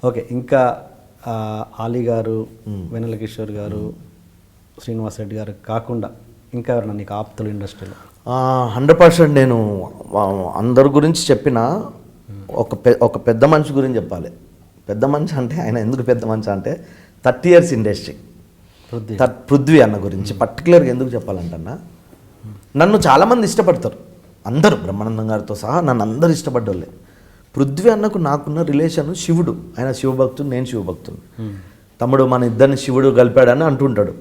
Okay, ఇంకా ఆలీ గారు, వెన్నెల కిషోర్ గారు, శ్రీనివాస్ రెడ్డి గారు కాకుండా ఇంకా ఎవరన్నా నీకు ఆప్తులు ఇండస్ట్రీలో? 100% నేను అందరి గురించి చెప్పిన ఒక పెద్ద మనిషి గురించి చెప్పాలి. పెద్ద మనిషి అంటే ఆయన ఎందుకు పెద్ద మనిషి అంటే 30 years ఇండస్ట్రీ పృథ్వీ అన్న గురించి పర్టికులర్గా ఎందుకు చెప్పాలంటన్నా, నన్ను చాలామంది ఇష్టపడతారు, అందరూ బ్రహ్మానందం గారితో సహా నన్ను అందరూ ఇష్టపడ్డోళ్ళే. పృథ్వీ అన్నకు నాకున్న రిలేషన్ శివుడు, ఆయన శివభక్తుడు, నేను శివభక్తుడు. తమ్ముడు మన ఇద్దరిని శివుడు కలిపాడని అంటుంటాడు.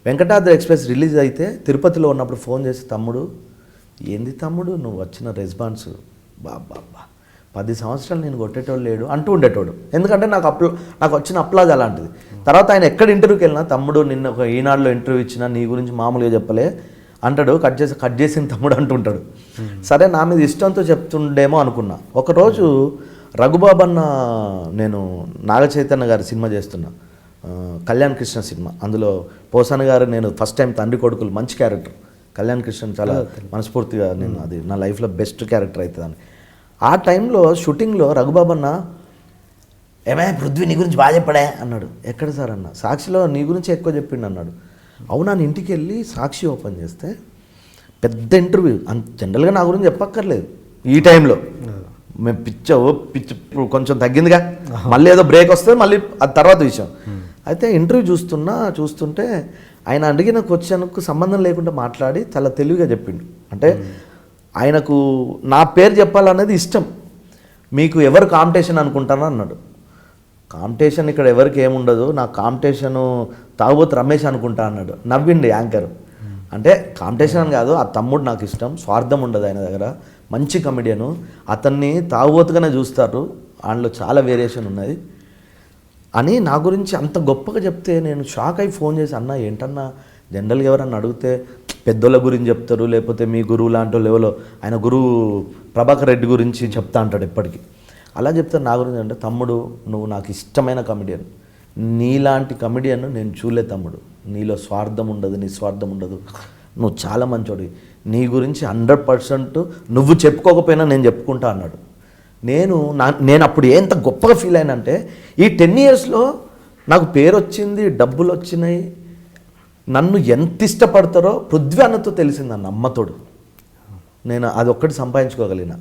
వెంకటాద్రి ఎక్స్ప్రెస్ రిలీజ్ అయితే తిరుపతిలో ఉన్నప్పుడు ఫోన్ చేసి, తమ్ముడు ఏంది తమ్ముడు నువ్వు వచ్చిన రెస్పాన్స్, బాబా 10 సంవత్సరాలు నేను కొట్టేటోడు లేడు అంటూ ఉండేటోడు. ఎందుకంటే నాకు వచ్చిన అప్లాజ్ అలాంటిది. తర్వాత ఆయన ఎక్కడ ఇంటర్వ్యూకి వెళ్ళినా, తమ్ముడు నిన్న ఒక ఈనాడులో ఇంటర్వ్యూ ఇచ్చినా నీ గురించి మామూలుగా చెప్పలే అంటాడు, కట్ చేసిన తమ్ముడు అంటుంటాడు. సరే నా మీద ఇష్టంతో చెప్తుండేమో అనుకున్నా. ఒకరోజు రఘుబాబు అన్న, నేను నాగ చైతన్య గారి సినిమా చేస్తున్నా, కళ్యాణ్ కృష్ణ సినిమా. అందులో పోసాన గారు నేను ఫస్ట్ టైం తండ్రి కొడుకులు, మంచి క్యారెక్టర్. కళ్యాణ్ కృష్ణ చాలా మనస్ఫూర్తిగా నేను అది నా లైఫ్లో బెస్ట్ క్యారెక్టర్ అవుతుందని. ఆ టైంలో షూటింగ్లో రఘుబాబు అన్న, ఏమైనా పృథ్వీ నీ గురించి బాగా చెప్పాడే అన్నాడు. ఎక్కడ సార్ అన్న? సాక్షిలో నీ గురించి ఎక్కువ చెప్పిండు అన్నాడు. అవునా, ఇంటికి వెళ్ళి సాక్షి ఓపెన్ చేస్తే పెద్ద ఇంటర్వ్యూ, అంత జనరల్గా నా గురించి చెప్పక్కర్లేదు. ఈ టైంలో మేము పిచ్చి కొంచెం తగ్గిందిగా, మళ్ళీ ఏదో బ్రేక్ వస్తే మళ్ళీ అది తర్వాత విషయం. అయితే ఇంటర్వ్యూ చూస్తుంటే ఆయన అడిగిన క్వశ్చన్కు సంబంధం లేకుండా మాట్లాడి చాలా తెలివిగా చెప్పిండు. అంటే ఆయనకు నా పేరు చెప్పాలనేది ఇష్టం. మీకు ఎవరు కాంపిటీషన్ అనుకుంటానో అన్నాడు. కాంపిటీషన్ ఇక్కడ ఎవరికి ఏముండదు, నా కాంపిటీషను తాగుబోతు రమేష్ అనుకుంటా అన్నాడు. నవ్విండి యాంకర్. అంటే కాంపిటీషన్ అని కాదు, ఆ తమ్ముడు నాకు ఇష్టం, స్వార్థం ఉండదు ఆయన దగ్గర, మంచి కమెడియను, అతన్ని తాగుబోతుగానే చూస్తారు, అందులో చాలా వేరియేషన్ ఉన్నది అని నా గురించి అంత గొప్పగా చెప్తే నేను షాక్ అయి ఫోన్ చేసి, అన్న ఏంటన్నా జనరల్గా ఎవరన్నా అడిగితే పెద్దోళ్ళ గురించి చెప్తారు, లేకపోతే మీ గురువు లాంటి లెవెల్లో, ఆయన గురువు ప్రభాకర్ రెడ్డి గురించి చెప్తా అంటాడు ఎప్పటికీ, అలా చెప్తారు నా గురించి. అంటే తమ్ముడు నువ్వు నాకు ఇష్టమైన కమెడియన్, నీలాంటి కమెడియన్ నేను చూడలే తమ్ముడు, నీలో స్వార్థం ఉండదు, నీ స్వార్థం ఉండదు, నువ్వు చాలా మంచోడి, నీ గురించి 100% నువ్వు చెప్పుకోకపోయినా నేను చెప్పుకుంటా అన్నాడు. నేను అప్పుడు ఎంత గొప్పగా ఫీల్ అయినంటే, ఈ 10 yearsలో నాకు పేరు వచ్చింది, డబ్బులు వచ్చినాయి, నన్ను ఎంత ఇష్టపడతారో పృథ్వీ అన్నతో తెలిసింది, అన్న అమ్మతోడు నేను అది ఒక్కటి సంపాదించుకోగలిగిన.